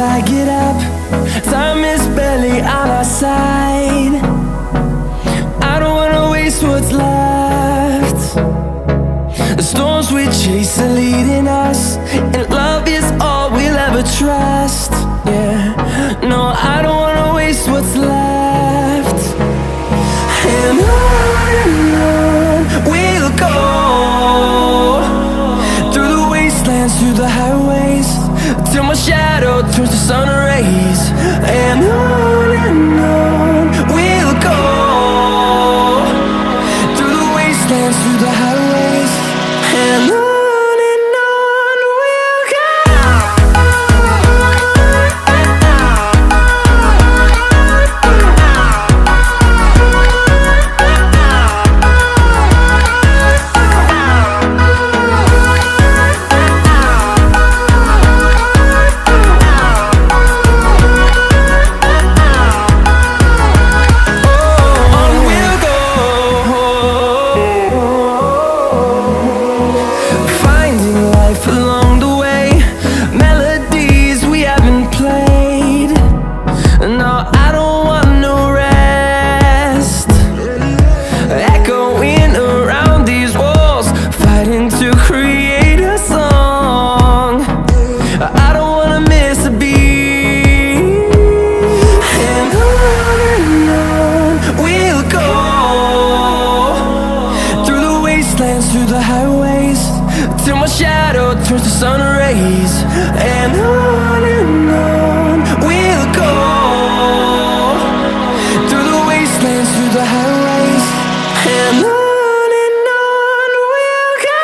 I get up. Time is barely on our side. I don't wanna waste what's left. The storms we chase are leading us, and love is all we'll ever trust. Yeah, no, I don't wanna waste what's left. And on we'll go, through the wastelands, through the highways, till my shadow turns to sun rays. And on we'll go, through the wastelands, through the highways, and on we'll go. Through the highways, till my shadow turns to sun rays. And on we'll go, through the wastelands, through the highways, and on we'll go.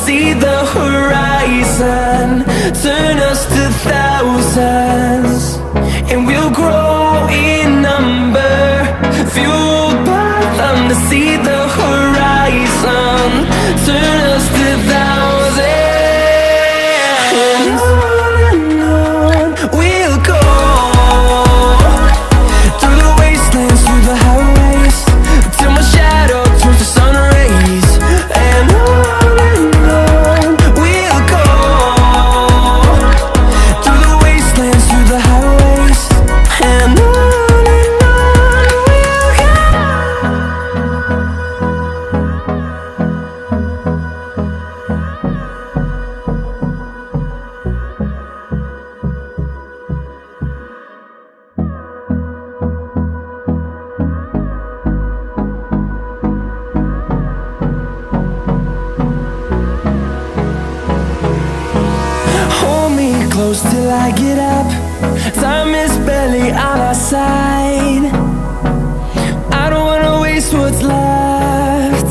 See the horizon, turn us to thousands, and we'll grow in number, fueled by them. To see the horizon, turn us to thousands, and on we'll go, through the wastelands, through the highways, till my shadow turns to sun rays. And close till I get up. Time is barely on our side. I don't wanna waste what's left.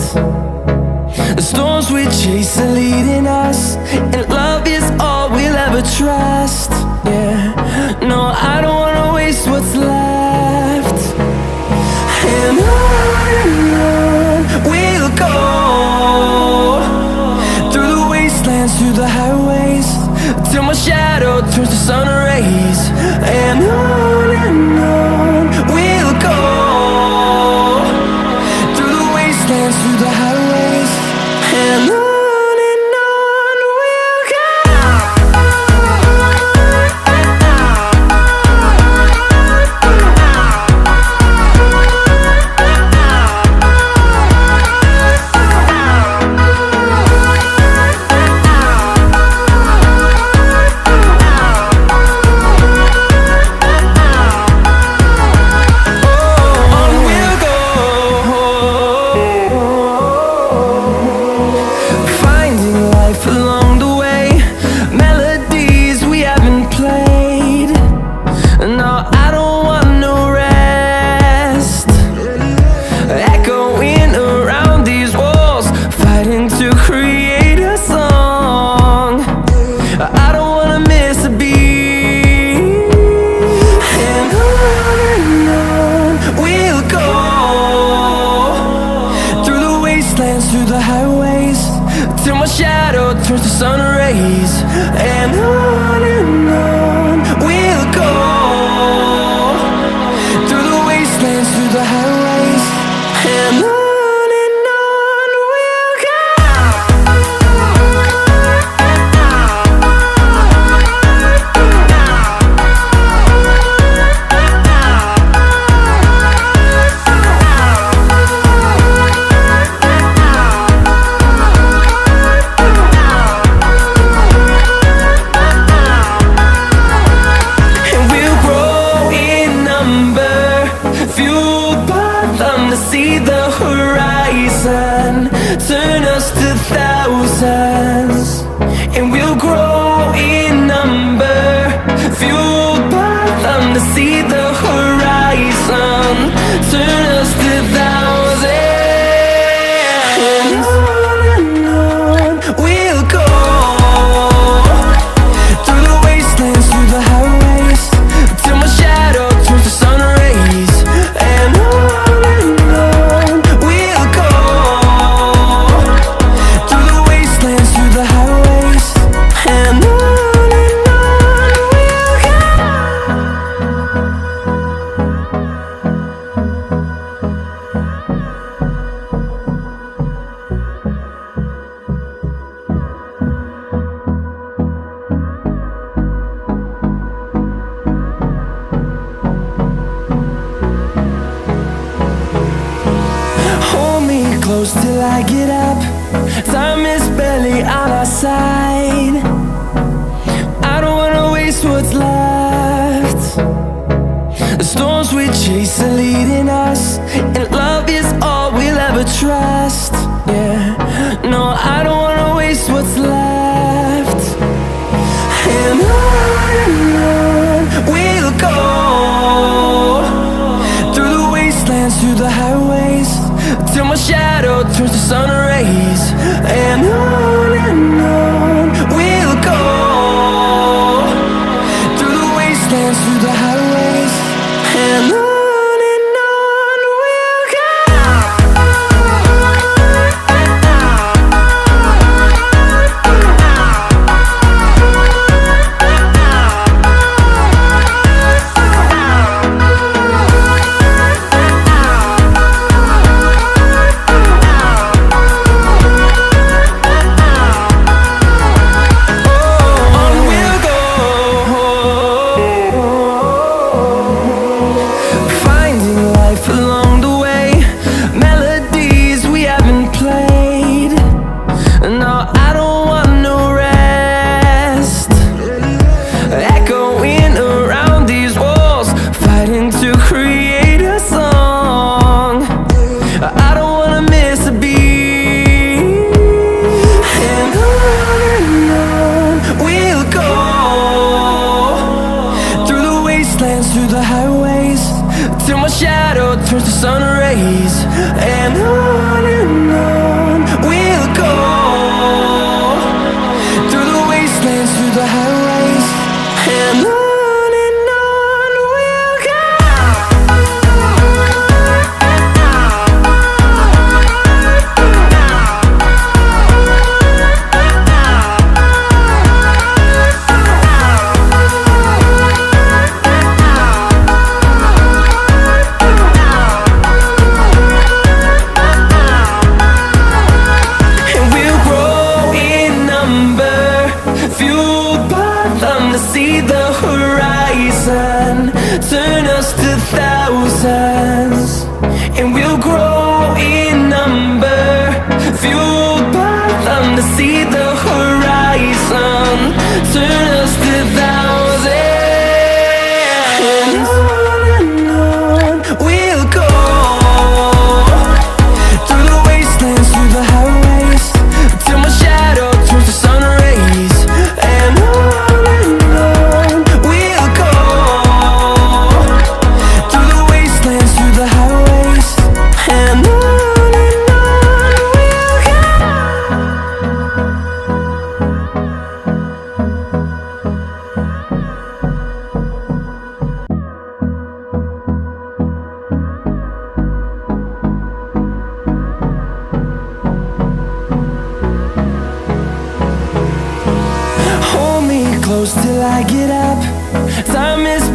The storms we chase are leading us, and love is all we'll ever trust. Yeah, no, I don't wanna waste what's left. And on we'll go, through the wastelands, through the highways, till my shadow turns to sun rays. And on we'll go, through the wastelands, through the highways, and on. through the highways, till my shadow turns to sun rays. And on we'll go, through the wastelands, through the highways. And on we'll go. See the horizon turn us to thousands, and we'll grow in number, fueled by them. To see the horizon turn us to thousands, and on we'll go, through the wastelands, through the highways, till my shadow turns to sun rays. And close till I get up. Time is barely on our side. I don't wanna waste what's left. The storms we chase are leading us, and love is all we'll ever trust. Yeah, no, I don't wanna waste what's left. And on we'll go, through the wastelands, through the highways, till my shadow turns to sun rays. And on we'll go, through the wastelands, through the highways. And on we'll go.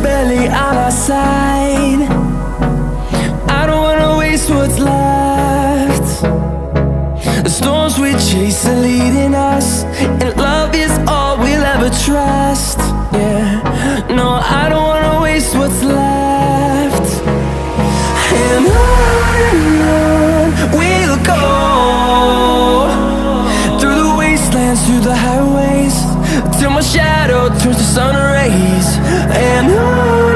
barely on our side. I don't wanna waste what's left. The storms we chase are leading us, and love is all we'll ever trust. Yeah, no, I don't wanna waste what's left. And on we'll go, through the wastelands, through the highways, till my shadow turns to sun rays. And on